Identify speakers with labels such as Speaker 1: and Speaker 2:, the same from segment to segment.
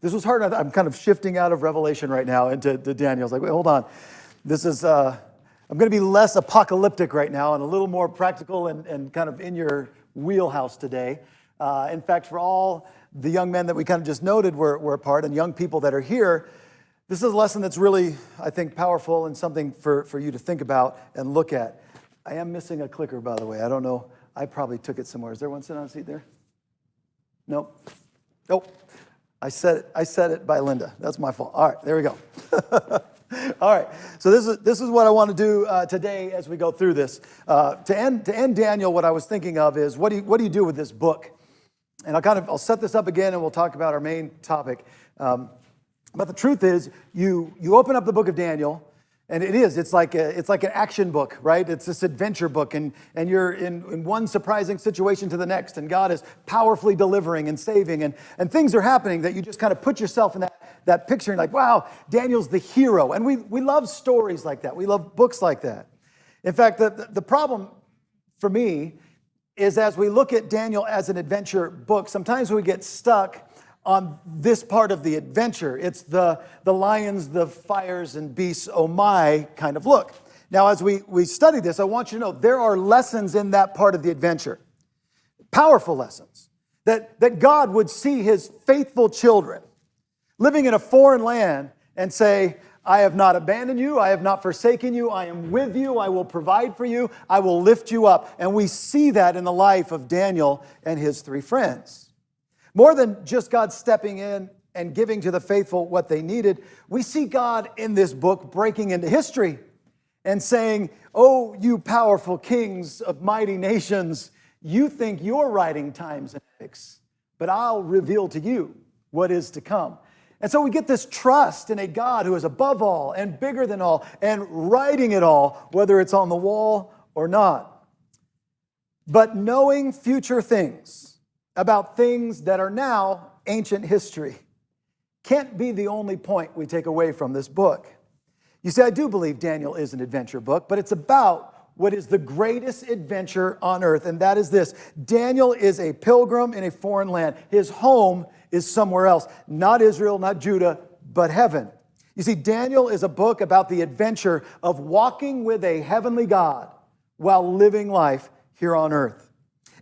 Speaker 1: This was hard. I'm kind of shifting out of Revelation right now into Daniel. I was like, wait, hold on. This is, I'm going to be less apocalyptic right now and a little more practical and kind of in your wheelhouse today. In fact, for all the young men that we kind of just noted were a part, and young people that are here, this is a lesson that's really, I think, powerful and something for you to think about and look at. I am missing a clicker, by the way. I don't know. I probably took it somewhere. Is there one sitting on a seat there? Nope. Nope. I said it by Linda. That's my fault. All right, there we go. All right. So this is what I want to do today as we go through this. To end Daniel, what I was thinking of is what do you do with this book? And I'll set this up again, and we'll talk about our main topic. But the truth is, you open up the book of Daniel, and it's like an action book, right? It's this adventure book, and you're in one surprising situation to the next, and God is powerfully delivering and saving, and things are happening that you just kind of put yourself in that picture, and like, wow, Daniel's the hero. And we love stories like that. We love books like that. In fact, the problem for me is as we look at Daniel as an adventure book, sometimes we get stuck on this part of the adventure. It's the lions, the fires, and beasts, oh my kind of look. Now, as we study this, I want you to know there are lessons in that part of the adventure. Powerful lessons. That God would see his faithful children living in a foreign land and say, I have not abandoned you. I have not forsaken you. I am with you. I will provide for you. I will lift you up. And we see that in the life of Daniel and his three friends. More than just God stepping in and giving to the faithful what they needed, we see God in this book breaking into history and saying, oh, you powerful kings of mighty nations, you think you're writing times and epics, but I'll reveal to you what is to come. And so we get this trust in a God who is above all and bigger than all and writing it all, whether it's on the wall or not. But knowing future things about things that are now ancient history can't be the only point we take away from this book. You see, I do believe Daniel is an adventure book, but it's about what is the greatest adventure on earth, and that is this. Daniel is a pilgrim in a foreign land. His home is somewhere else. Not Israel, not Judah, but heaven. You see, Daniel is a book about the adventure of walking with a heavenly God while living life here on earth.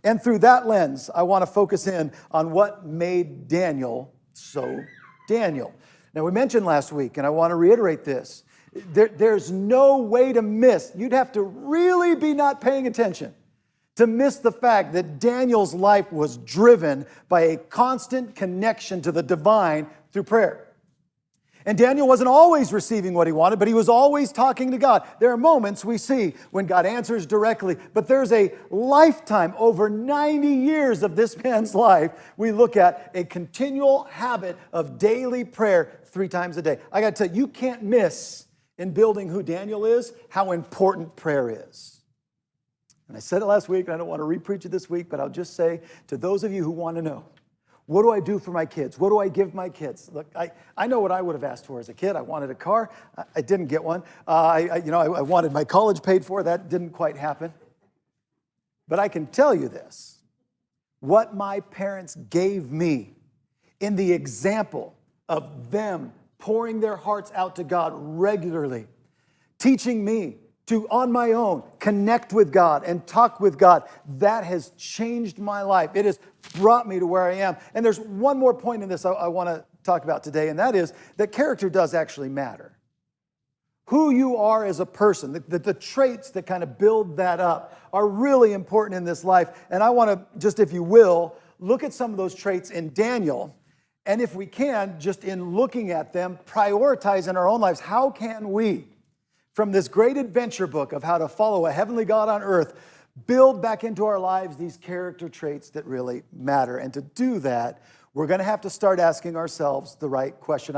Speaker 1: And through that lens, I want to focus in on what made Daniel so Daniel. Now, we mentioned last week, and I want to reiterate this, there's no way to miss. You'd have to really be not paying attention to miss the fact that Daniel's life was driven by a constant connection to the divine through prayer. And Daniel wasn't always receiving what he wanted, but he was always talking to God. There are moments we see when God answers directly, but there's a lifetime, over 90 years of this man's life, we look at a continual habit of daily prayer 3 times a day. I got to tell you, you can't miss in building who Daniel is, how important prayer is. And I said it last week, and I don't want to repreach it this week, but I'll just say to those of you who want to know, what do I do for my kids? What do I give my kids? Look, I know what I would have asked for as a kid. I wanted a car. I didn't get one. I wanted my college paid for. That didn't quite happen. But I can tell you this. What my parents gave me in the example of them pouring their hearts out to God regularly, teaching me to, on my own, connect with God and talk with God, that has changed my life. It has brought me to where I am. And there's one more point in this I want to talk about today, and that is that character does actually matter. Who you are as a person, the traits that kind of build that up are really important in this life. And I want to just, if you will, look at some of those traits in Daniel. And if we can, just in looking at them, prioritize in our own lives, how can we, from this great adventure book of how to follow a heavenly God on earth, build back into our lives these character traits that really matter? And to do that, we're going to have to start asking ourselves the right question.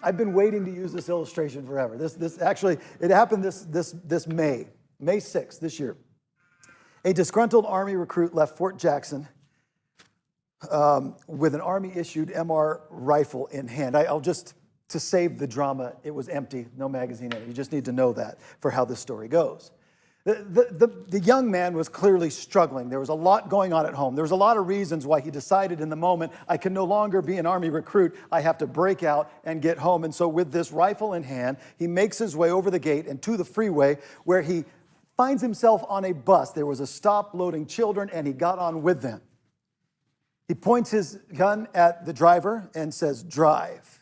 Speaker 1: I've been waiting to use this illustration forever. This actually, it happened this May 6th this year. A disgruntled Army recruit left Fort Jackson with an Army-issued MR rifle in hand. I'll just, to save the drama, it was empty, no magazine in it. You just need to know that for how this story goes. The young man was clearly struggling. There was a lot going on at home. There was a lot of reasons why he decided in the moment, I can no longer be an army recruit. I have to break out and get home. And so with this rifle in hand, he makes his way over the gate and to the freeway where he finds himself on a bus. There was a stop loading children, and he got on with them. He points his gun at the driver and says, drive.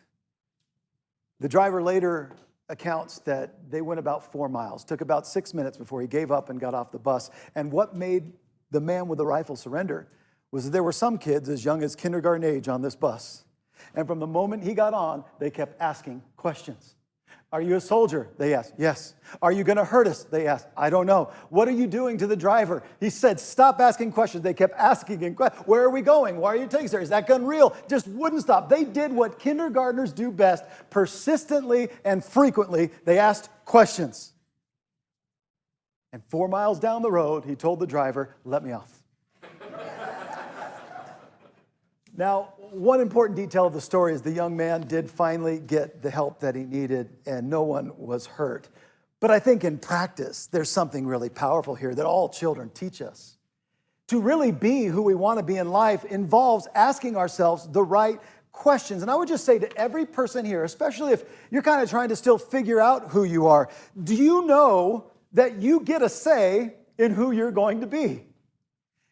Speaker 1: The driver later accounts that they went about 4 miles. Took about 6 minutes before he gave up and got off the bus. And what made the man with the rifle surrender was that there were some kids as young as kindergarten age on this bus. And from the moment he got on, they kept asking questions. Are you a soldier? They asked. Yes. Are you going to hurt us? They asked. I don't know. What are you doing to the driver? He said, stop asking questions. They kept asking him, where are we going? Why are you taking us there? Is that gun real? Just wouldn't stop. They did what kindergartners do best, persistently and frequently. They asked questions. And 4 miles down the road, he told the driver, let me off. Now, one important detail of the story is the young man did finally get the help that he needed, and no one was hurt. But I think in practice, there's something really powerful here that all children teach us. To really be who we want to be in life involves asking ourselves the right questions. And I would just say to every person here, especially if you're kind of trying to still figure out who you are, do you know that you get a say in who you're going to be?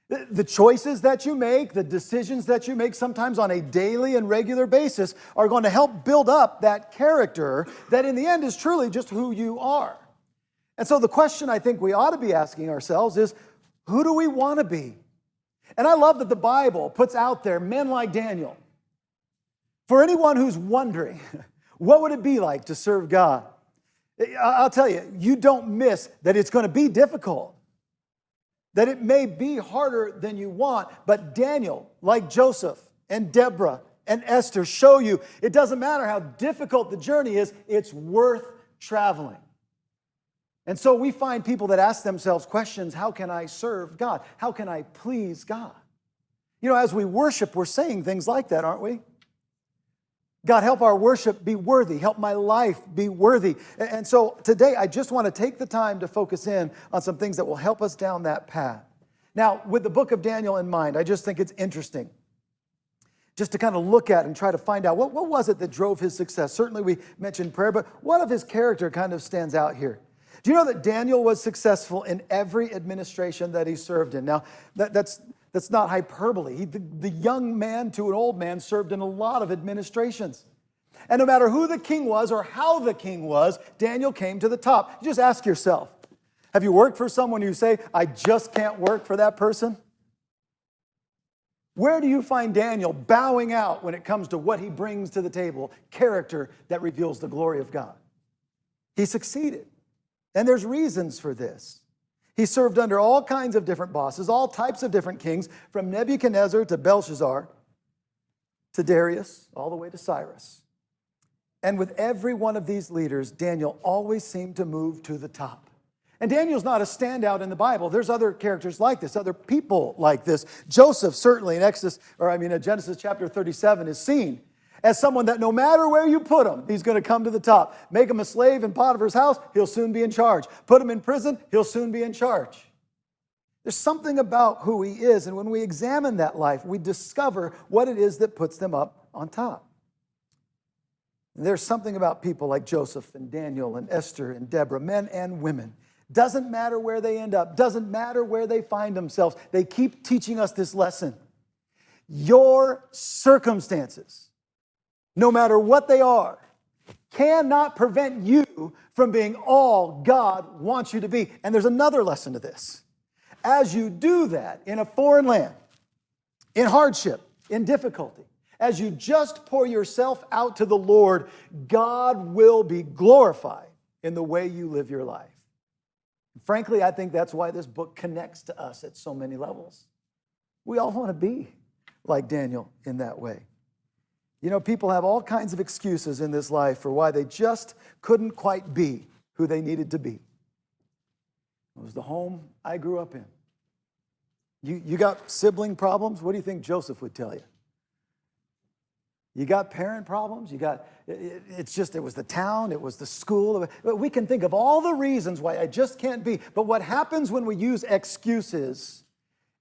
Speaker 1: The choices that you make, the decisions that you make sometimes on a daily and regular basis are going to help build up that character that in the end is truly just who you are. And so the question I think we ought to be asking ourselves is, who do we want to be? And I love that the Bible puts out there men like Daniel. For anyone who's wondering, what would it be like to serve God? I'll tell you, you don't miss that it's going to be difficult. That it may be harder than you want, but Daniel, like Joseph and Deborah and Esther, show you it doesn't matter how difficult the journey is, it's worth traveling. And so we find people that ask themselves questions, how can I serve God? How can I please God? You know, as we worship, we're saying things like that, aren't we? God, help our worship be worthy. Help my life be worthy. And so today, I just want to take the time to focus in on some things that will help us down that path. Now, with the book of Daniel in mind, I just think it's interesting just to kind of look at and try to find out what was it that drove his success. Certainly, we mentioned prayer, but what of his character kind of stands out here? Do you know that Daniel was successful in every administration that he served in? Now, that's not hyperbole. The young man to an old man served in a lot of administrations. And no matter who the king was or how the king was, Daniel came to the top. You just ask yourself, have you worked for someone you say, I just can't work for that person? Where do you find Daniel bowing out when it comes to what he brings to the table? Character that reveals the glory of God. He succeeded. And there's reasons for this. He served under all kinds of different bosses, all types of different kings, from Nebuchadnezzar to Belshazzar, to Darius, all the way to Cyrus. And with every one of these leaders, Daniel always seemed to move to the top. And Daniel's not a standout in the Bible. There's other characters like this, other people like this. Joseph, certainly in Genesis chapter 37, is seen as someone that no matter where you put him, he's going to come to the top. Make him a slave in Potiphar's house, he'll soon be in charge. Put him in prison, he'll soon be in charge. There's something about who he is, and when we examine that life, we discover what it is that puts them up on top. And there's something about people like Joseph and Daniel and Esther and Deborah, men and women. Doesn't matter where they end up, doesn't matter where they find themselves. They keep teaching us this lesson. Your circumstances, no matter what they are, cannot prevent you from being all God wants you to be. And there's another lesson to this. As you do that in a foreign land, in hardship, in difficulty, as you just pour yourself out to the Lord, God will be glorified in the way you live your life. Frankly, I think that's why this book connects to us at so many levels. We all want to be like Daniel in that way. You know, people have all kinds of excuses in this life for why they just couldn't quite be who they needed to be. It was the home I grew up in. You got sibling problems? What do you think Joseph would tell you? You got parent problems. It was the town. It was the school. We can think of all the reasons why I just can't be. But what happens when we use excuses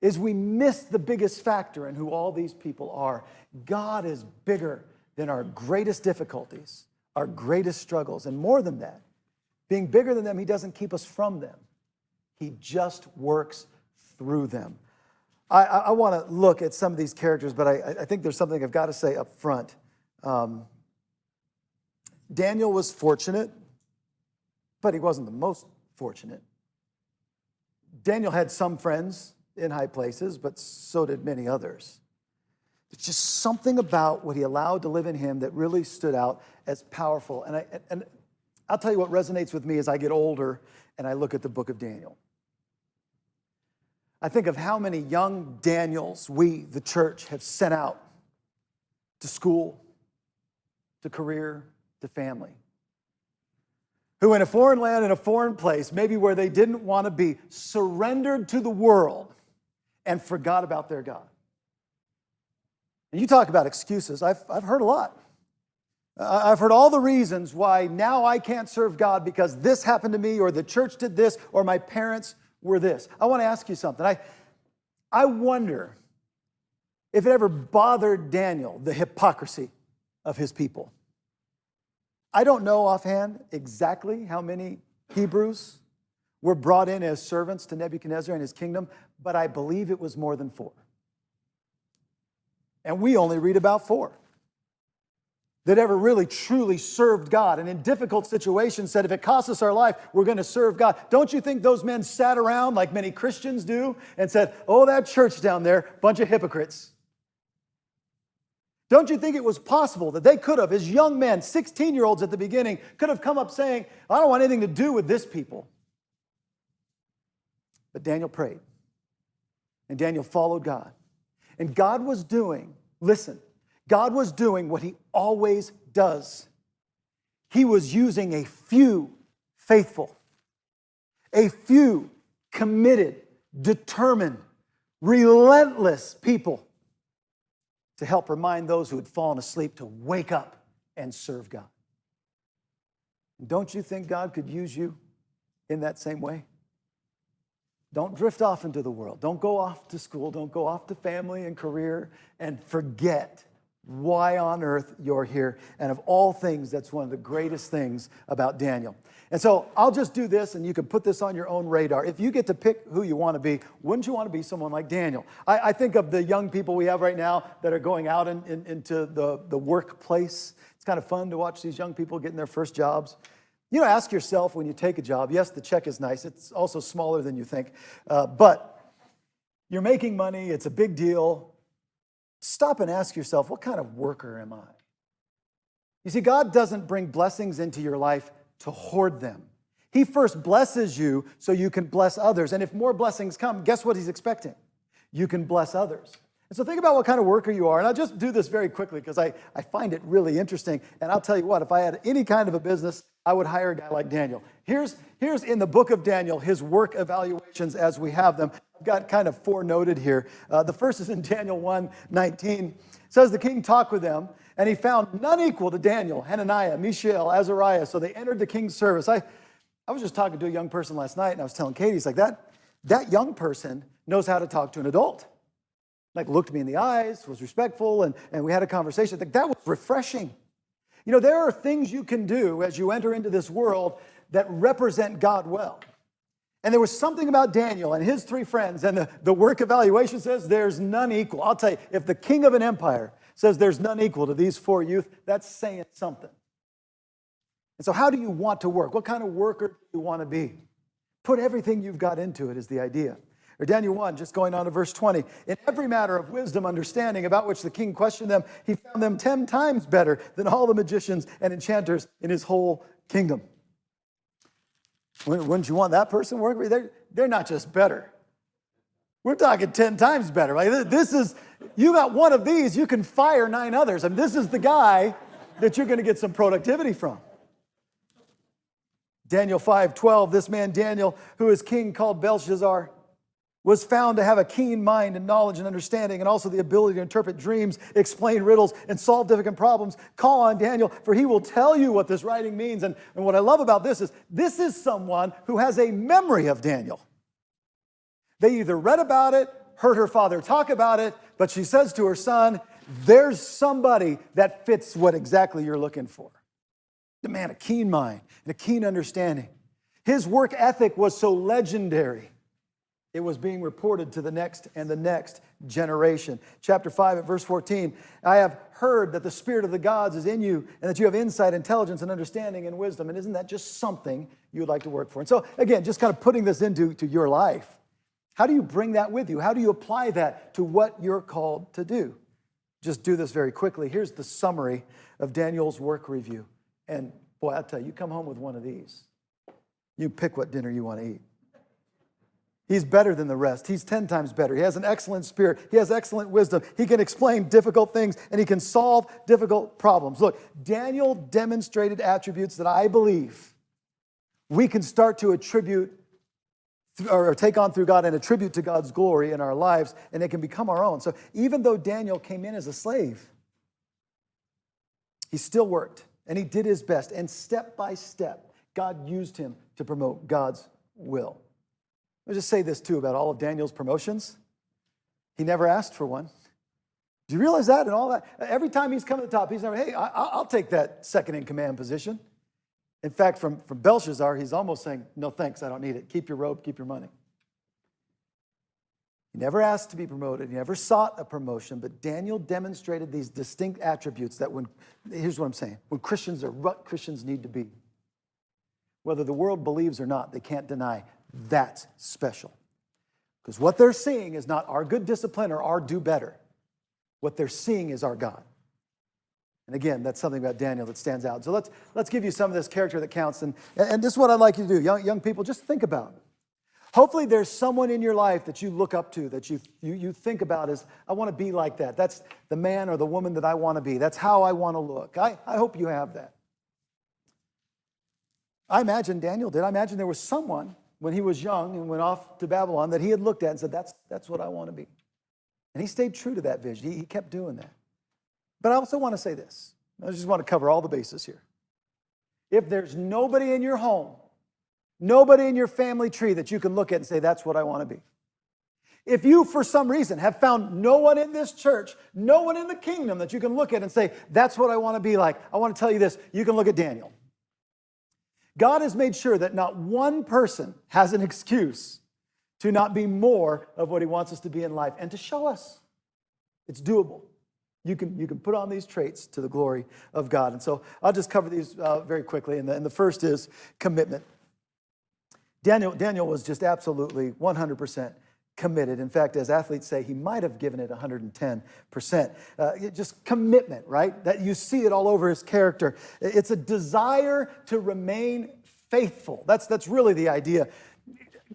Speaker 1: is we miss the biggest factor in who all these people are. God is bigger than our greatest difficulties, our greatest struggles. And more than that, being bigger than them, he doesn't keep us from them. He just works through them. I want to look at some of these characters, but I think there's something I've got to say up front. Daniel was fortunate, but he wasn't the most fortunate. Daniel had some friends in high places, but so did many others. There's just something about what he allowed to live in him that really stood out as powerful. And I'll tell you what resonates with me as I get older and I look at the book of Daniel. I think of how many young Daniels we, the church, have sent out to school, to career, to family, who in a foreign land, in a foreign place, maybe where they didn't want to be, surrendered to the world and forgot about their God. And you talk about excuses. I've heard a lot. I've heard all the reasons why now I can't serve God because this happened to me, or the church did this, or my parents were this. I want to ask you something. I wonder if it ever bothered Daniel, the hypocrisy of his people. I don't know offhand exactly how many Hebrews were brought in as servants to Nebuchadnezzar and his kingdom, but I believe it was more than 4. And we only read about 4 that ever really truly served God, and in difficult situations said, if it costs us our life, we're going to serve God. Don't you think those men sat around like many Christians do and said, oh, that church down there, bunch of hypocrites? Don't you think it was possible that they could have, as young men, 16-year-olds at the beginning, could have come up saying, I don't want anything to do with this people? But Daniel prayed, and Daniel followed God. And God was doing, listen, God was doing what he always does. He was using a few faithful, a few committed, determined, relentless people to help remind those who had fallen asleep to wake up and serve God. Don't you think God could use you in that same way? Don't drift off into the world. Don't go off to school. Don't go off to family and career and forget why on earth you're here. And of all things, that's one of the greatest things about Daniel. And so I'll just do this, and you can put this on your own radar. If you get to pick who you want to be, wouldn't you want to be someone like Daniel? I think of the young people we have right now that are going out into the workplace. It's kind of fun to watch these young people getting their first jobs. You know, ask yourself when you take a job, yes, the check is nice. It's also smaller than you think. But you're making money. It's a big deal. Stop and ask yourself, what kind of worker am I? You see, God doesn't bring blessings into your life to hoard them. He first blesses you so you can bless others. And if more blessings come, guess what he's expecting? You can bless others. And so think about what kind of worker you are. And I'll just do this very quickly because I find it really interesting. And I'll tell you what, if I had any kind of a business, I would hire a guy like Daniel. Here's in the book of Daniel, his work evaluations as we have them. I've got kind of 4 noted here. The first is in Daniel 1:19. It says, the king talked with them, and he found none equal to Daniel, Hananiah, Mishael, Azariah. So they entered the king's service. I was just talking to a young person last night, and I was telling Katie, he's like, that young person knows how to talk to an adult. Like, looked me in the eyes, was respectful, and we had a conversation. Like, that was refreshing. You know, there are things you can do as you enter into this world that represent God well. And there was something about Daniel and his 3 friends, and the work evaluation says there's none equal. I'll tell you, if the king of an empire says there's none equal to these 4 youth, that's saying something. And so how do you want to work? What kind of worker do you want to be? Put everything you've got into it is the idea. Or Daniel 1, just going on to verse 20. In every matter of wisdom, understanding, about which the king questioned them, he found them 10 times better than all the magicians and enchanters in his whole kingdom. Wouldn't you want that person working? They're not just better. We're talking 10 times better. Like, this is, you got one of these, you can fire 9 others. I mean, this is the guy that you're going to get some productivity from. Daniel 5:12, this man Daniel, who is king, called Belshazzar, was found to have a keen mind and knowledge and understanding, and also the ability to interpret dreams, explain riddles, and solve difficult problems, call on Daniel, for he will tell you what this writing means. And what I love about this is someone who has a memory of Daniel. They either read about it, heard her father talk about it, but she says to her son, there's somebody that fits what exactly you're looking for. The man, a keen mind and a keen understanding. His work ethic was so legendary. It was being reported to the next and the next generation. Chapter 5 at verse 14, I have heard that the Spirit of the gods is in you and that you have insight, intelligence, and understanding and wisdom. And isn't that just something you would like to work for? And so, again, just kind of putting this into your life. How do you bring that with you? How do you apply that to what you're called to do? Just do this very quickly. Here's the summary of Daniel's work review. And boy, I'll tell you, you come home with one of these. You pick what dinner you want to eat. He's better than the rest. He's 10 times better. He has an excellent spirit. He has excellent wisdom. He can explain difficult things, and he can solve difficult problems. Look, Daniel demonstrated attributes that I believe we can start to attribute or take on through God and attribute to God's glory in our lives, and it can become our own. So even though Daniel came in as a slave, he still worked, and he did his best. And step by step, God used him to promote God's will. I'll just say this, too, about all of Daniel's promotions. He never asked for one. Do you realize that and all that? Every time he's come to the top, he's never, hey, I'll take that second-in-command position. In fact, from Belshazzar, he's almost saying, no, thanks, I don't need it. Keep your robe, keep your money. He never asked to be promoted. He never sought a promotion, but Daniel demonstrated these distinct attributes that here's what I'm saying, when Christians are what Christians need to be, whether the world believes or not, they can't deny that's special. Because what they're seeing is not our good discipline or our do better. What they're seeing is our God. And again, that's something about Daniel that stands out. So let's give you some of this character that counts. And this is what I'd like you to do. Young people, just think about it. Hopefully there's someone in your life that you look up to, that you think about as, I want to be like that. That's the man or the woman that I want to be. That's how I want to look. I hope you have that. I imagine Daniel did. I imagine there was someone when he was young and went off to Babylon that he had looked at and said, that's what I want to be. And he stayed true to that vision. He kept doing that. But I also want to say this. I just want to cover all the bases here. If there's nobody in your home, nobody in your family tree that you can look at and say, that's what I want to be. If you, for some reason, have found no one in this church, no one in the kingdom that you can look at and say, that's what I want to be like, I want to tell you this, you can look at Daniel. God has made sure that not one person has an excuse to not be more of what he wants us to be in life and to show us it's doable. You can put on these traits to the glory of God. And so I'll just cover these very quickly. And the first is commitment. Daniel was just absolutely 100% committed. In fact, as athletes say, he might have given it 110%. Just commitment, right? That you see it all over his character. It's a desire to remain faithful. That's really the idea.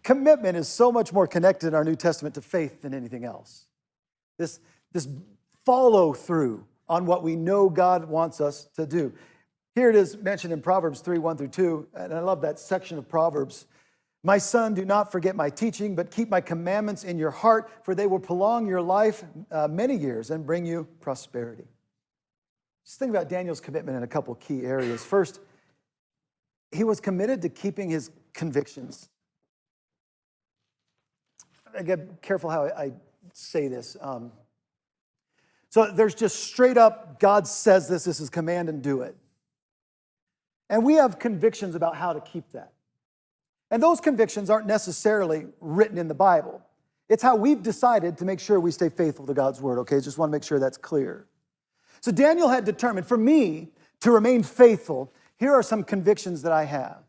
Speaker 1: Commitment is so much more connected in our New Testament to faith than anything else. This follow through on what we know God wants us to do. Here it is mentioned in Proverbs 3:1-2, and I love that section of Proverbs. My son, do not forget my teaching, but keep my commandments in your heart, for they will prolong your life many years and bring you prosperity. Just think about Daniel's commitment in a couple key areas. First, he was committed to keeping his convictions. I get careful how I say this. So there's just straight up, God says this is command and do it. And we have convictions about how to keep that. And those convictions aren't necessarily written in the Bible. It's how we've decided to make sure we stay faithful to God's word, okay? Just want to make sure that's clear. So Daniel had determined, for me to remain faithful, here are some convictions that I have.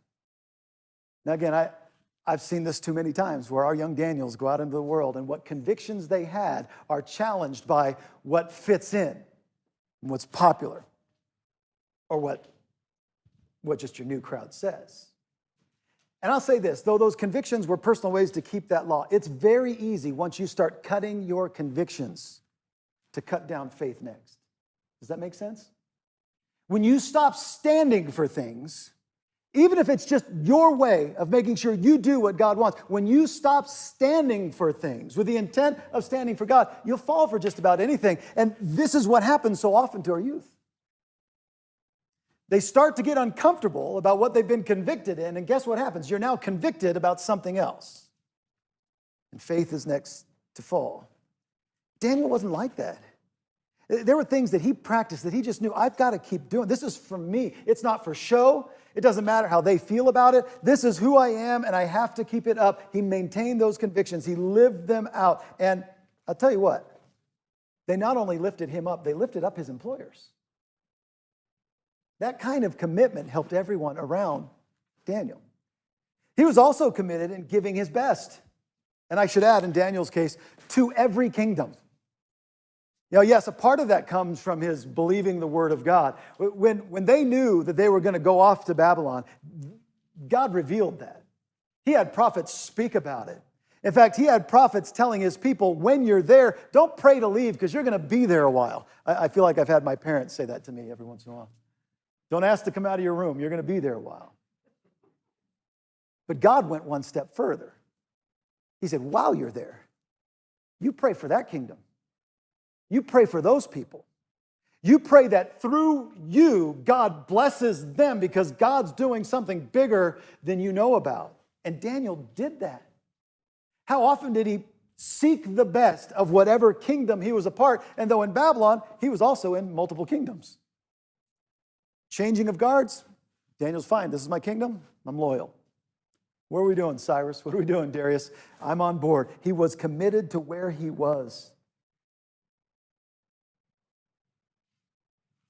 Speaker 1: Now again, I've seen this too many times where our young Daniels go out into the world and what convictions they had are challenged by what fits in, what's popular, or what just your new crowd says. And I'll say this, though those convictions were personal ways to keep that law, it's very easy once you start cutting your convictions to cut down faith next. Does that make sense? When you stop standing for things Even if it's just your way of making sure you do what God wants, when you stop standing for things with the intent of standing for God, you'll fall for just about anything. And this is what happens so often to our youth. They start to get uncomfortable about what they've been convicted in, and guess what happens? You're now convicted about something else. And faith is next to fall. Daniel wasn't like that. There were things that he practiced that he just knew, I've got to keep doing. This is for me. It's not for show. It doesn't matter how they feel about it. This is who I am, and I have to keep it up. He maintained those convictions. He lived them out. And I'll tell you what, they not only lifted him up, they lifted up his employers. That kind of commitment helped everyone around Daniel. He was also committed in giving his best. And I should add, in Daniel's case, to every kingdom. Yes, a part of that comes from his believing the word of God. When they knew that they were going to go off to Babylon, God revealed that. He had prophets speak about it. In fact, he had prophets telling his people, when you're there, don't pray to leave because you're going to be there a while. I feel like I've had my parents say that to me every once in a while. Don't ask to come out of your room. You're going to be there a while. But God went one step further. He said, while you're there, you pray for that kingdom. You pray for those people. You pray that through you, God blesses them because God's doing something bigger than you know about. And Daniel did that. How often did he seek the best of whatever kingdom he was a part? And though in Babylon, he was also in multiple kingdoms. Changing of guards, Daniel's fine. This is my kingdom. I'm loyal. What are we doing, Cyrus? What are we doing, Darius? I'm on board. He was committed to where he was.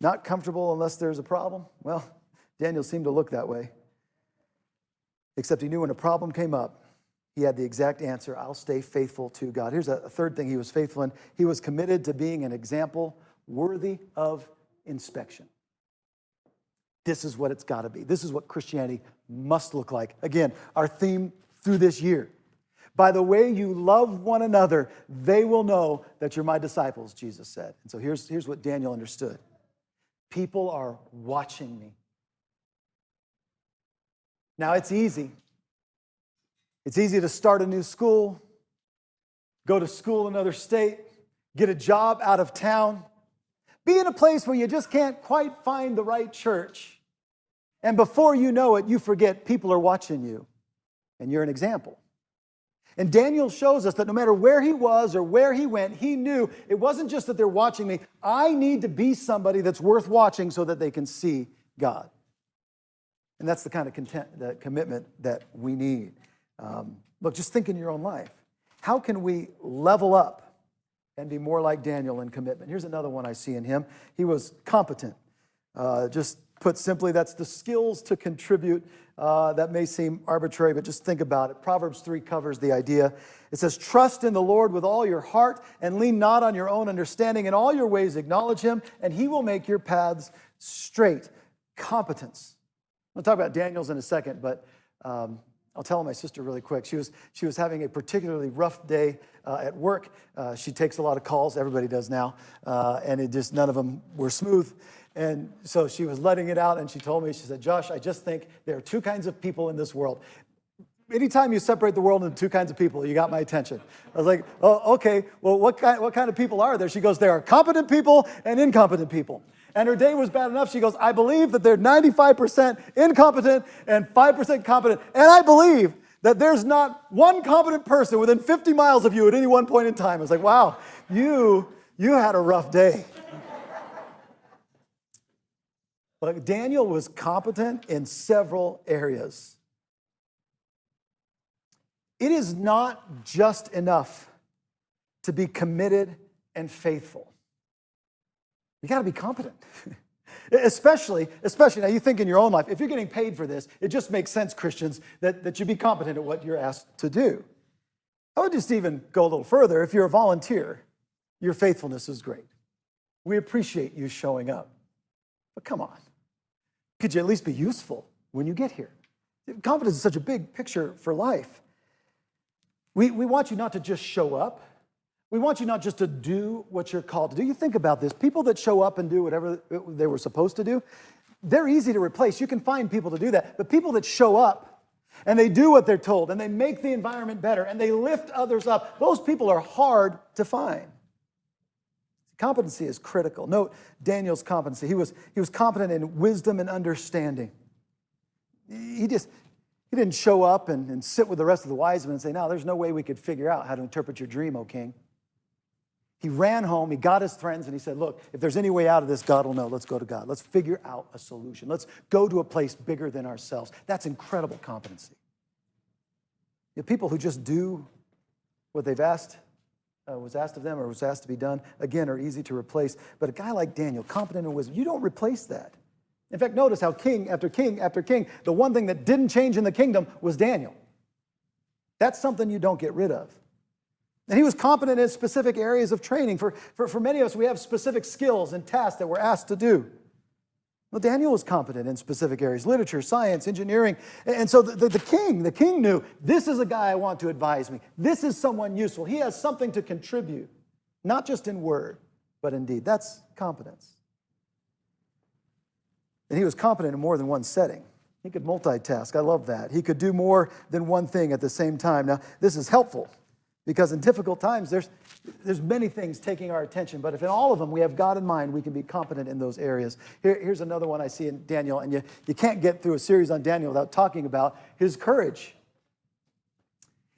Speaker 1: Not comfortable unless there's a problem? Well, Daniel seemed to look that way. Except he knew when a problem came up, he had the exact answer, I'll stay faithful to God. Here's a third thing he was faithful in. He was committed to being an example worthy of inspection. This is what it's got to be. This is what Christianity must look like. Again, our theme through this year. By the way you love one another, they will know that you're my disciples, Jesus said. And so here's what Daniel understood. People are watching me. Now, it's easy. It's easy to start a new school, go to school in another state, get a job out of town, be in a place where you just can't quite find the right church. And before you know it, you forget people are watching you, and you're an example. And Daniel shows us that no matter where he was or where he went, he knew it wasn't just that they're watching me. I need to be somebody that's worth watching so that they can see God. And that's the kind of commitment that we need. Look, just think in your own life. How can we level up and be more like Daniel in commitment? Here's another one I see in him. He was competent. Just put simply, that's the skills to contribute. That may seem arbitrary, but just think about it. Proverbs 3 covers the idea. It says, trust in the Lord with all your heart and lean not on your own understanding. In all your ways acknowledge him, and he will make your paths straight. Competence. I'll talk about Daniel's in a second, but I'll tell my sister really quick. She was having a particularly rough day at work. She takes a lot of calls. Everybody does now. And none of them were smooth. And so she was letting it out, and she told me, she said, Josh, I just think there are two kinds of people in this world. Anytime you separate the world into two kinds of people, you got my attention. I was like, oh, okay, well, what kind of people are there? She goes, there are competent people and incompetent people. And her day was bad enough. She goes, I believe that they're 95% incompetent and 5% competent. And I believe that there's not one competent person within 50 miles of you at any one point in time. I was like, wow, you had a rough day. But Daniel was competent in several areas. It is not just enough to be committed and faithful. You got to be competent. Especially, now you think in your own life, if you're getting paid for this, it just makes sense, Christians, that you be competent at what you're asked to do. I would just even go a little further. If you're a volunteer, your faithfulness is great. We appreciate you showing up. But come on. Could you at least be useful when you get here? Competence is such a big picture for life. We want you not to just show up. We want you not just to do what you're called to do. You think about this. People that show up and do whatever they were supposed to do, they're easy to replace. You can find people to do that. But people that show up and they do what they're told and they make the environment better and they lift others up, those people are hard to find. Competency is critical. Note Daniel's competency. He was competent in wisdom and understanding. He didn't show up and sit with the rest of the wise men and say, no, there's no way we could figure out how to interpret your dream, O king. He ran home, he got his friends, and he said, look, if there's any way out of this, God will know. Let's go to God. Let's figure out a solution. Let's go to a place bigger than ourselves. That's incredible competency. The people who just do what they've was asked of them or was asked to be done, again, are easy to replace. But a guy like Daniel, competent in wisdom, you don't replace that. In fact, notice how king after king after king, the one thing that didn't change in the kingdom was Daniel. That's something you don't get rid of. And he was competent in specific areas of training. For many of us, we have specific skills and tasks that we're asked to do. Well, Daniel was competent in specific areas, literature, science, engineering. And so the king knew, this is a guy I want to advise me. This is someone useful. He has something to contribute, not just in word, but in deed. That's competence. And he was competent in more than one setting. He could multitask. I love that. He could do more than one thing at the same time. Now, this is helpful because in difficult times, there's many things taking our attention, but if in all of them we have God in mind, we can be competent in those areas. Here's another one I see in Daniel, and you can't get through a series on Daniel without talking about his courage.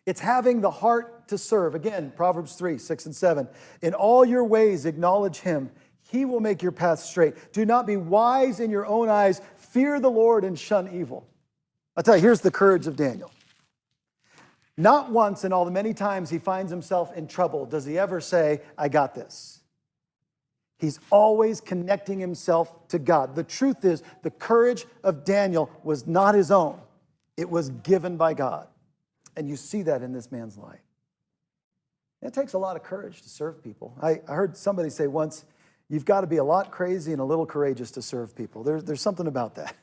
Speaker 1: It's having the heart to serve. Again, Proverbs 3, 6 and 7. In all your ways acknowledge him. He will make your path straight. Do not be wise in your own eyes. Fear the Lord and shun evil. I'll tell you, here's the courage of Daniel. Not once in all the many times he finds himself in trouble does he ever say, I got this. He's always connecting himself to God. The truth is, the courage of Daniel was not his own. It was given by God. And you see that in this man's life. It takes a lot of courage to serve people. I heard somebody say once, you've got to be a lot crazy and a little courageous to serve people. There's something about that.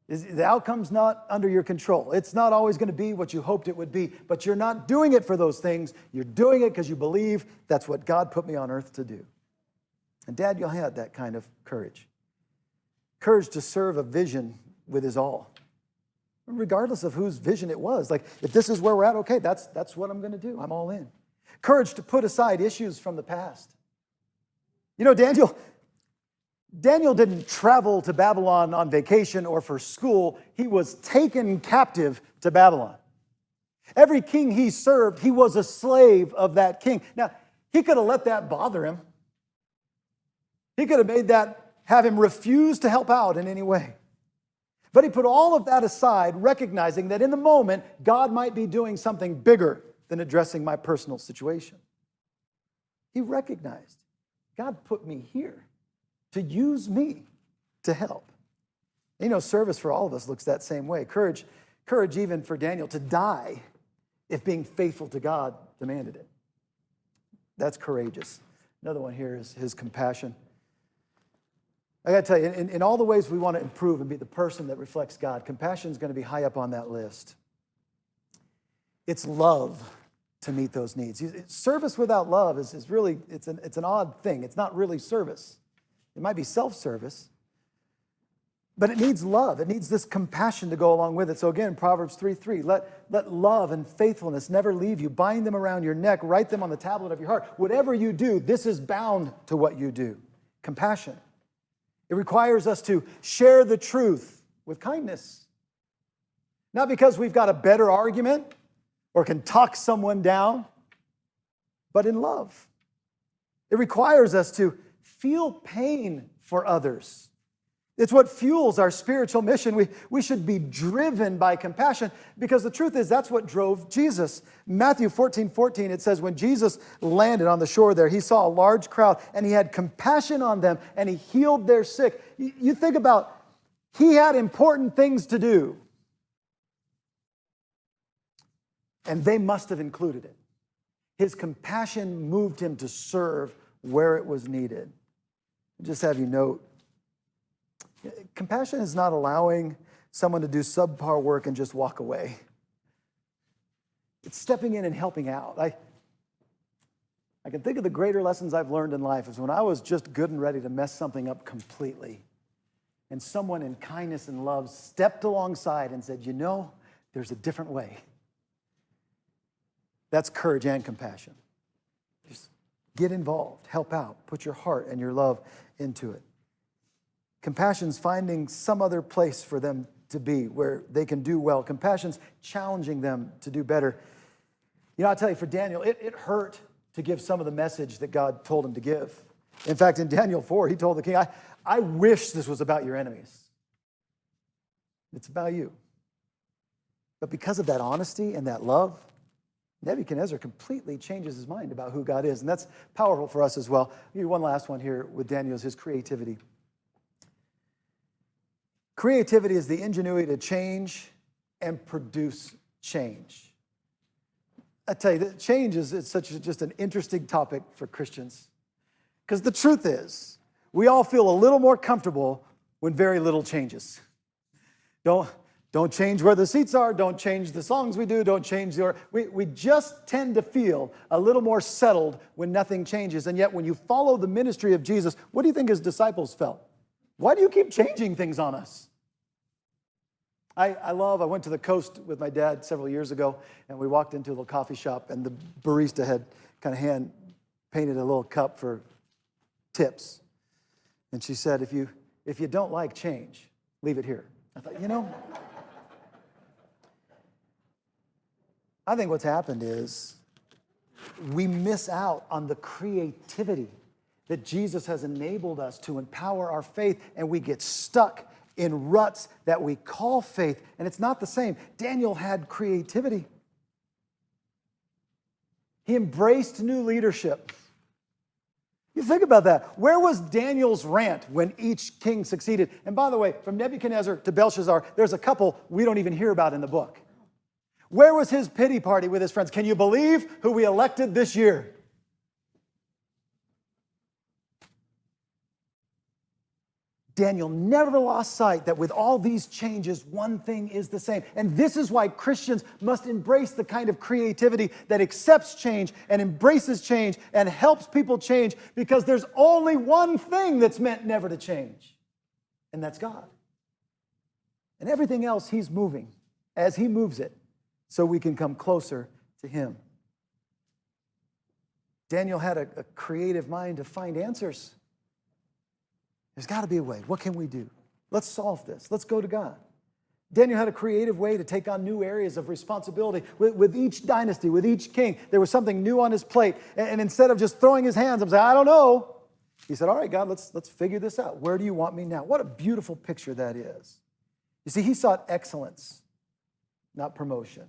Speaker 1: The outcome's not under your control. It's not always going to be what you hoped it would be, but you're not doing it for those things. You're doing it because you believe that's what God put me on earth to do. And Daniel had that kind of courage. Courage to serve a vision with his all, regardless of whose vision it was. Like, if this is where we're at, okay, that's what I'm going to do. I'm all in. Courage to put aside issues from the past. You know, Daniel didn't travel to Babylon on vacation or for school. He was taken captive to Babylon. Every king he served, he was a slave of that king. Now, he could have let that bother him. He could have have him refuse to help out in any way. But he put all of that aside, recognizing that in the moment, God might be doing something bigger than addressing my personal situation. He recognized, God put me here to use me to help. You know, service for all of us looks that same way. Courage even for Daniel to die if being faithful to God demanded it. That's courageous. Another one here is his compassion. I got to tell you, in all the ways we want to improve and be the person that reflects God, compassion is going to be high up on that list. It's love to meet those needs. Service without love is really, it's an odd thing. It's not really service. It might be self-service, but it needs love. It needs this compassion to go along with it. So again, Proverbs 3:3, let love and faithfulness never leave you. Bind them around your neck. Write them on the tablet of your heart. Whatever you do, this is bound to what you do. Compassion. It requires us to share the truth with kindness. Not because we've got a better argument or can talk someone down, but in love. It requires us to feel pain for others. It's what fuels our spiritual mission. We should be driven by compassion because the truth is that's what drove Jesus. Matthew 14:14, it says, when Jesus landed on the shore there, he saw a large crowd and he had compassion on them and he healed their sick. You think about, he had important things to do. And they must have included it. His compassion moved him to serve where it was needed. Just have you note, compassion is not allowing someone to do subpar work and just walk away. It's stepping in and helping out. I can think of the greater lessons I've learned in life is when I was just good and ready to mess something up completely. and someone in kindness and love stepped alongside and said, there's a different way. That's courage and compassion. Just get involved, help out, put your heart and your love into it. Compassion's finding some other place for them to be where they can do well. Compassion's challenging them to do better. I'll tell you, for Daniel, it hurt to give some of the message that God told him to give. In fact, in Daniel 4, he told the king, I wish this was about your enemies. It's about you. But because of that honesty and that love, Nebuchadnezzar completely changes his mind about who God is. And that's powerful for us as well. I'll give you one last one here with Daniel is his creativity. Creativity is the ingenuity to change and produce change. I tell you, that change is just an interesting topic for Christians. Because the truth is, we all feel a little more comfortable when very little changes. Don't change where the seats are. Don't change the songs we do. Don't change we just tend to feel a little more settled when nothing changes. And yet when you follow the ministry of Jesus, what do you think his disciples felt? Why do you keep changing things on us? I went to the coast with my dad several years ago, and we walked into a little coffee shop, and the barista had kind of hand painted a little cup for tips. And she said, if you don't like change, leave it here. I thought, I think what's happened is we miss out on the creativity that Jesus has enabled us to empower our faith, and we get stuck in ruts that we call faith, and it's not the same. Daniel had creativity. He embraced new leadership. You think about that. Where was Daniel's rant when each king succeeded? And by the way, from Nebuchadnezzar to Belshazzar, there's a couple we don't even hear about in the book. Where was his pity party with his friends? Can you believe who we elected this year? Daniel never lost sight that with all these changes, one thing is the same. And this is why Christians must embrace the kind of creativity that accepts change and embraces change and helps people change, because there's only one thing that's meant never to change, and that's God. And everything else he's moving as he moves it so we can come closer to him. Daniel had a creative mind to find answers. There's got to be a way. What can we do? Let's solve this. Let's go to God. Daniel had a creative way to take on new areas of responsibility. With each dynasty, with each king, there was something new on his plate. And instead of just throwing his hands up and saying, I don't know, he said, all right, God, let's figure this out. Where do you want me now? What a beautiful picture that is. You see, he sought excellence, not promotion.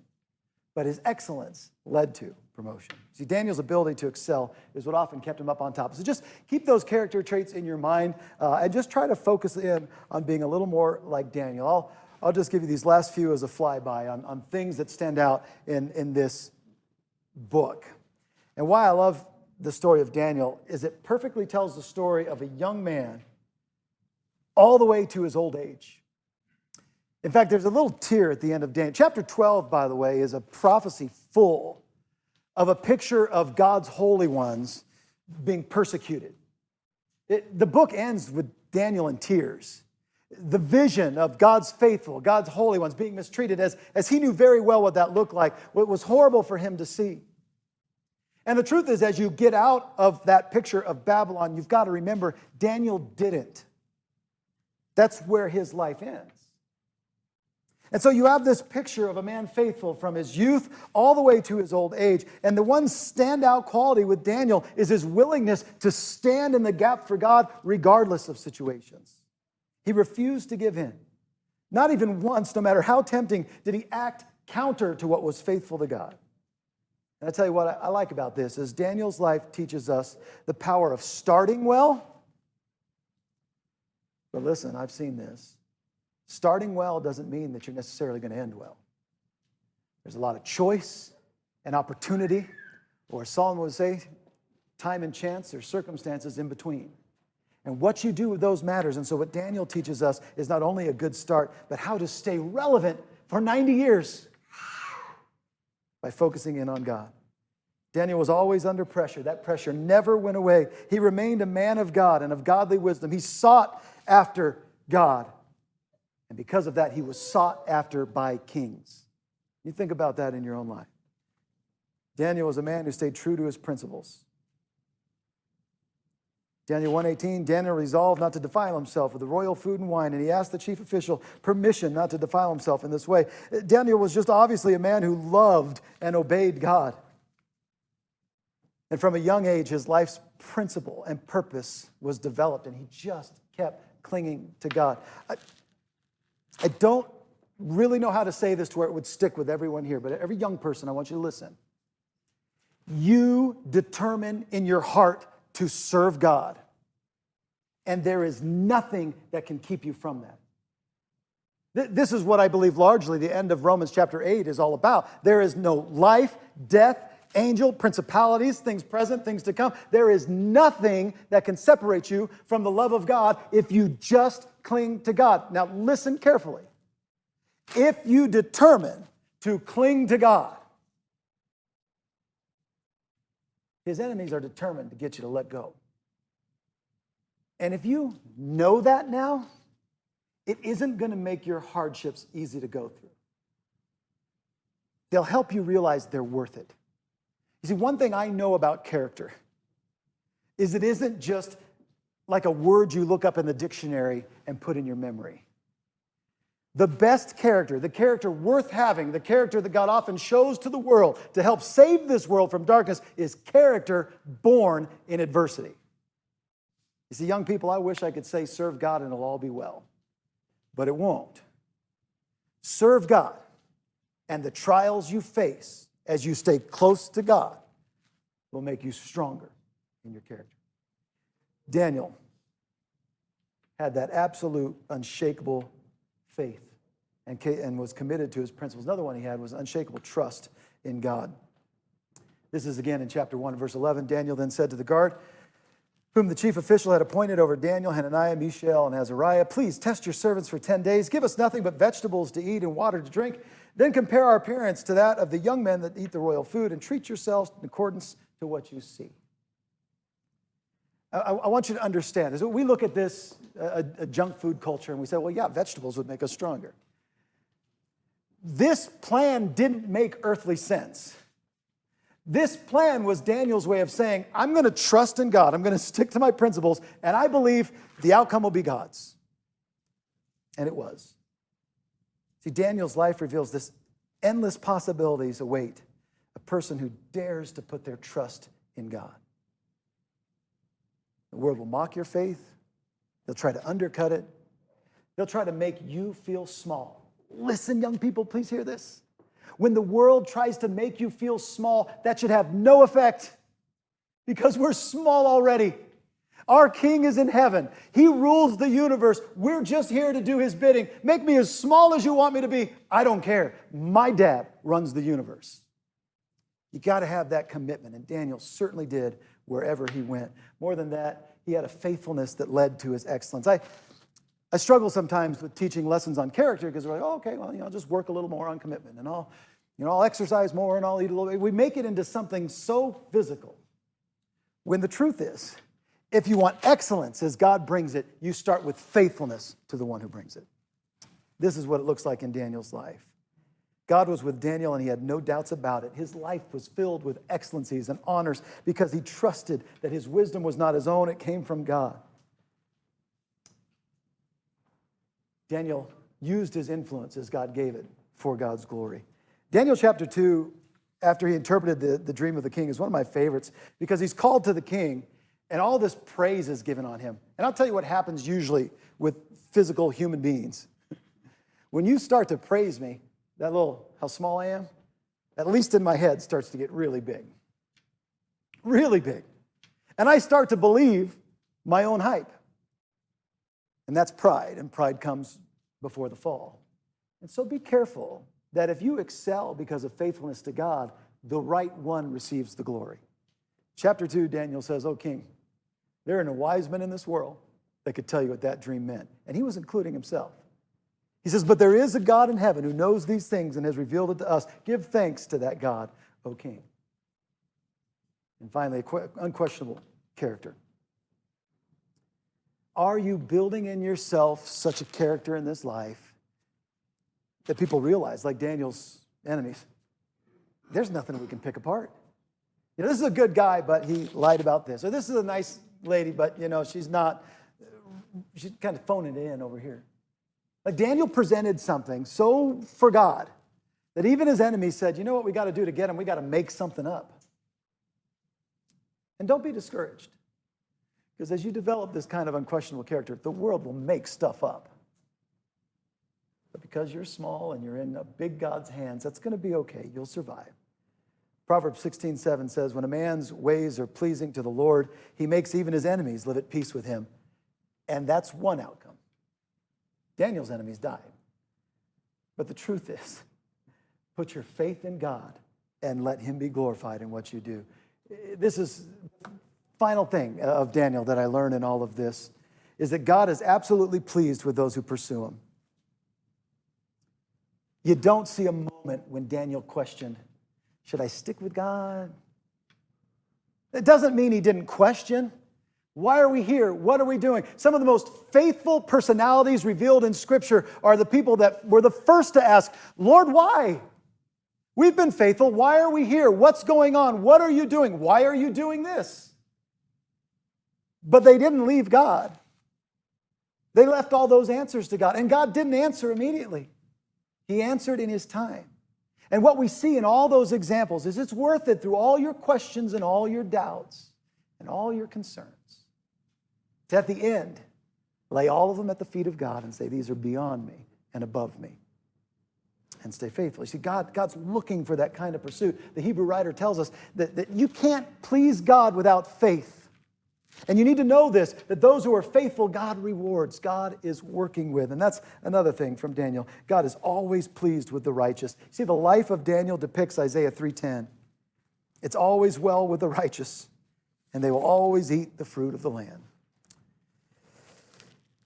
Speaker 1: But his excellence led to promotion. See, Daniel's ability to excel is what often kept him up on top. So just keep those character traits in your mind and just try to focus in on being a little more like Daniel. I'll just give you these last few as a flyby on things that stand out in this book. And why I love the story of Daniel is it perfectly tells the story of a young man all the way to his old age. In fact, there's a little tear at the end of Daniel. Chapter 12, by the way, is a prophecy full of a picture of God's holy ones being persecuted. The book ends with Daniel in tears. The vision of God's faithful, God's holy ones being mistreated, as he knew very well what that looked like, what was horrible for him to see. And the truth is, as you get out of that picture of Babylon, you've got to remember, Daniel didn't. That's where his life ends. And so you have this picture of a man faithful from his youth all the way to his old age. And the one standout quality with Daniel is his willingness to stand in the gap for God regardless of situations. He refused to give in. Not even once, no matter how tempting, did he act counter to what was faithful to God. And I tell you what I like about this is Daniel's life teaches us the power of starting well. But listen, I've seen this. Starting well doesn't mean that you're necessarily going to end well. There's a lot of choice and opportunity, or as Solomon would say, time and chance or circumstances in between. And what you do with those matters. And so what Daniel teaches us is not only a good start, but how to stay relevant for 90 years by focusing in on God. Daniel was always under pressure. That pressure never went away. He remained a man of God and of godly wisdom. He sought after God. And because of that, he was sought after by kings. You think about that in your own life. Daniel was a man who stayed true to his principles. Daniel 1:18, Daniel resolved not to defile himself with the royal food and wine, and he asked the chief official permission not to defile himself in this way. Daniel was just obviously a man who loved and obeyed God. And from a young age, his life's principle and purpose was developed, and he just kept clinging to God. I don't really know how to say this to where it would stick with everyone here, but every young person, I want you to listen. You determine in your heart to serve God, and there is nothing that can keep you from that. This is what I believe largely the end of Romans chapter 8 is all about. There is no life, death, angel, principalities, things present, things to come. There is nothing that can separate you from the love of God if you just cling to God. Now listen carefully. If you determine to cling to God, his enemies are determined to get you to let go. And if you know that now, it isn't going to make your hardships easy to go through. They'll help you realize they're worth it. You see, one thing I know about character is it isn't just like a word you look up in the dictionary and put in your memory. The best character, the character worth having, the character that God often shows to the world to help save this world from darkness is character born in adversity. You see, young people, I wish I could say serve God and it'll all be well, but it won't. Serve God, and the trials you face as you stay close to God will make you stronger in your character. Daniel had that absolute, unshakable faith and was committed to his principles. Another one he had was unshakable trust in God. This is again in chapter 1, verse 11. Daniel then said to the guard, whom the chief official had appointed over Daniel, Hananiah, Mishael, and Azariah, please test your servants for 10 days. Give us nothing but vegetables to eat and water to drink. Then compare our appearance to that of the young men that eat the royal food, and treat yourselves in accordance to what you see. I want you to understand, as we look at this, a junk food culture, and we say, well, yeah, vegetables would make us stronger. This plan didn't make earthly sense. This plan was Daniel's way of saying, I'm going to trust in God, I'm going to stick to my principles, and I believe the outcome will be God's. And it was. See, Daniel's life reveals this endless possibilities await a person who dares to put their trust in God. The world will mock your faith. They'll try to undercut it. They'll try to make you feel small. Listen, young people, please hear this. When the world tries to make you feel small, that should have no effect because we're small already. Our King is in heaven. He rules the universe. We're just here to do his bidding. Make me as small as you want me to be. I don't care. My dad runs the universe. You got to have that commitment, and Daniel certainly did wherever he went. More than that, he had a faithfulness that led to his excellence. I struggle sometimes with teaching lessons on character because we're like, oh, okay, well, I'll just work a little more on commitment, and I'll exercise more, and I'll eat a little bit. We make it into something so physical, when the truth is, if you want excellence as God brings it, you start with faithfulness to the one who brings it. This is what it looks like in Daniel's life. God was with Daniel, and he had no doubts about it. His life was filled with excellencies and honors because he trusted that his wisdom was not his own, it came from God. Daniel used his influence as God gave it for God's glory. Daniel chapter 2, after he interpreted the dream of the king, is one of my favorites because he's called to the king, and all this praise is given on him. And I'll tell you what happens usually with physical human beings. When you start to praise me, that little, how small I am, at least in my head, starts to get really big. Really big. And I start to believe my own hype. And that's pride, and pride comes before the fall. And so be careful that if you excel because of faithfulness to God, the right one receives the glory. Chapter 2, Daniel says, "O king, there are no wise men in this world that could tell you what that dream meant." And he was including himself. He says, "But there is a God in heaven who knows these things and has revealed it to us. Give thanks to that God, O king." And finally, unquestionable character. Are you building in yourself such a character in this life that people realize, like Daniel's enemies, there's nothing we can pick apart? You know, this is a good guy, but he lied about this. Or this is a nice lady, but, you know, she's kind of phoning it in over here. Like Daniel presented something so for God that even his enemies said, you know what we got to do to get him? We got to make something up. And don't be discouraged. Because as you develop this kind of unquestionable character, the world will make stuff up. But because you're small and you're in a big God's hands, that's going to be okay. You'll survive. Proverbs 16:7 says, when a man's ways are pleasing to the Lord, he makes even his enemies live at peace with him. And that's one outcome. Daniel's enemies died. But the truth is, put your faith in God and let him be glorified in what you do. This is the final thing of Daniel that I learned in all of this, is that God is absolutely pleased with those who pursue him. You don't see a moment when Daniel questioned, should I stick with God? It doesn't mean he didn't question. Why are we here? What are we doing? Some of the most faithful personalities revealed in Scripture are the people that were the first to ask, Lord, why? We've been faithful. Why are we here? What's going on? What are you doing? Why are you doing this? But they didn't leave God. They left all those answers to God. And God didn't answer immediately. He answered in his time. And what we see in all those examples is it's worth it through all your questions and all your doubts and all your concerns. To at the end, lay all of them at the feet of God and say, these are beyond me and above me. And stay faithful. You see, God's looking for that kind of pursuit. The Hebrew writer tells us that you can't please God without faith. And you need to know this, that those who are faithful, God rewards. God is working with. And that's another thing from Daniel. God is always pleased with the righteous. See, the life of Daniel depicts Isaiah 3:10. It's always well with the righteous, and they will always eat the fruit of the land.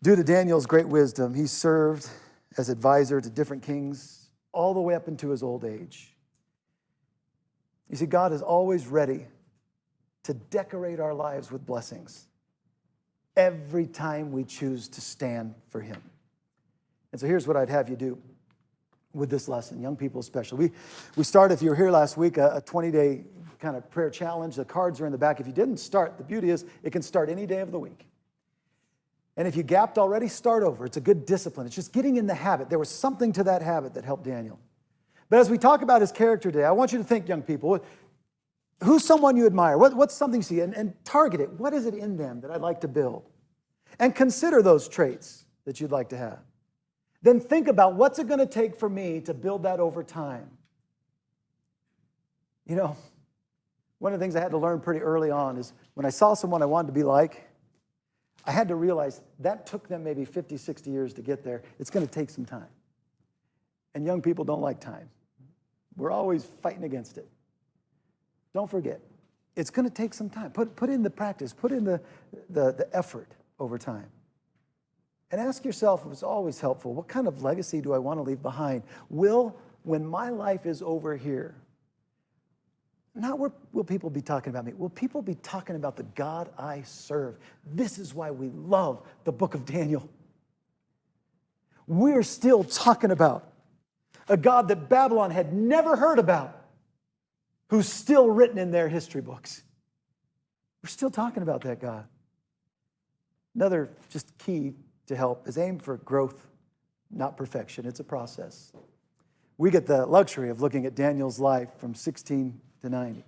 Speaker 1: Due to Daniel's great wisdom, he served as advisor to different kings all the way up into his old age. You see, God is always ready to decorate our lives with blessings every time we choose to stand for him. And so here's what I'd have you do with this lesson, young people especially. We started, if you were here last week, a 20-day kind of prayer challenge. The cards are in the back. If you didn't start, the beauty is it can start any day of the week. And if you gapped already, start over. It's a good discipline. It's just getting in the habit. There was something to that habit that helped Daniel. But as we talk about his character today, I want you to think, young people, who's someone you admire? What's something you see? And target it. What is it in them that I'd like to build? And consider those traits that you'd like to have. Then think about, what's it going to take for me to build that over time? You know, one of the things I had to learn pretty early on is when I saw someone I wanted to be like, I had to realize that took them maybe 50, 60 years to get there. It's going to take some time. And young people don't like time. We're always fighting against it. Don't forget, it's going to take some time. Put in the practice, put in the effort over time. And ask yourself, if it's always helpful, what kind of legacy do I want to leave behind? When my life is over here, not will people be talking about me? Will people be talking about the God I serve? This is why we love the book of Daniel. We're still talking about a God that Babylon had never heard about, who's still written in their history books. We're still talking about that God. Another just key to help is aim for growth, not perfection. It's a process. We get the luxury of looking at Daniel's life from 16 to 90.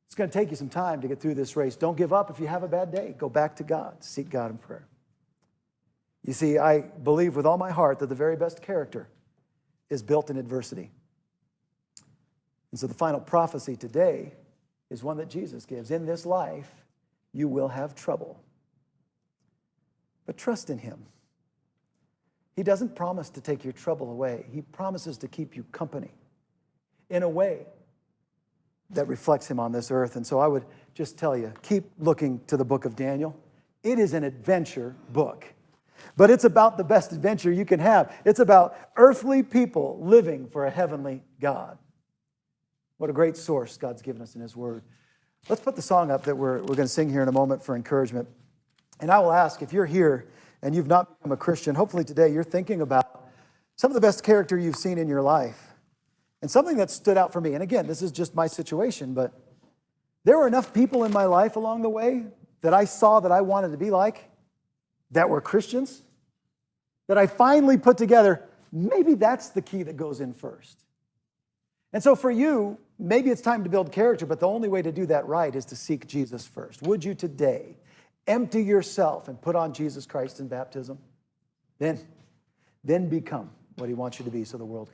Speaker 1: It's going to take you some time to get through this race. Don't give up if you have a bad day. Go back to God. Seek God in prayer. You see, I believe with all my heart that the very best character is built in adversity. And so the final prophecy today is one that Jesus gives. In this life, you will have trouble. But trust in him. He doesn't promise to take your trouble away. He promises to keep you company in a way that reflects him on this earth. And so I would just tell you, keep looking to the book of Daniel. It is an adventure book, but it's about the best adventure you can have. It's about earthly people living for a heavenly God. What a great source God's given us in his word. Let's put the song up that we're going to sing here in a moment for encouragement. And I will ask, if you're here and you've not become a Christian, hopefully today you're thinking about some of the best character you've seen in your life. And something that stood out for me, and again, this is just my situation, but there were enough people in my life along the way that I saw that I wanted to be like, that were Christians, that I finally put together, maybe that's the key that goes in first. And so for you, maybe it's time to build character, but the only way to do that right is to seek Jesus first. Would you today empty yourself and put on Jesus Christ in baptism? Then become what he wants you to be so the world can see.